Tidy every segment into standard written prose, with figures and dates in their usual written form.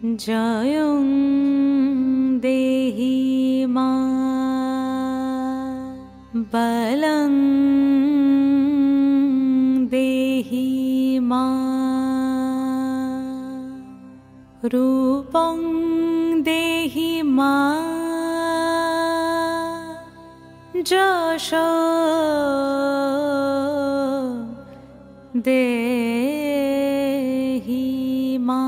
জয়ং দেহি মা বলং দেহি মা রূপং দেহি মা যশ দেহি মা।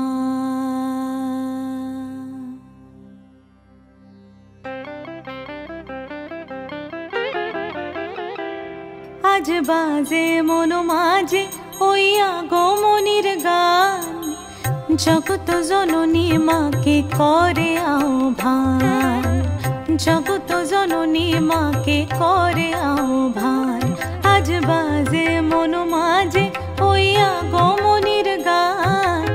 আজ বাজে মন মাঝে ওই আগমনীর গান, জগত জননী মাকে করে আহ্বান, জগত জননী মাকে করে আহ্বান। আজ বাজে মন মাঝে ওই আগমনীর গান,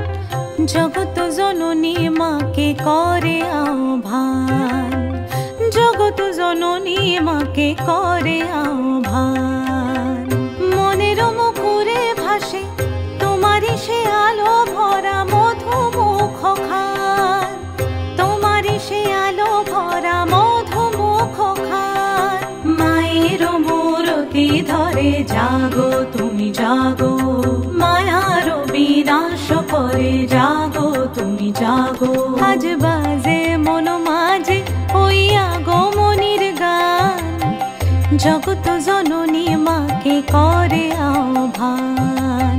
জগত জননী মাকে করে আহ্বান, জগত জননী মাকে করে আহ্বান। মনের মুখরে ভাসে তোমারই সে আলো ভরা মধুমুখ খান, তোমারই সে আলো ভরা মধুমুখ খান। মায়ের মূরতি ধরে জাগো তুমি জাগো, মায়ার বিনাশ করে জাগো তুমি জাগো। আজ বাজে মন মাঝে ওই আগমনীর গান, জগত জননী মাকে করে আহ্বান।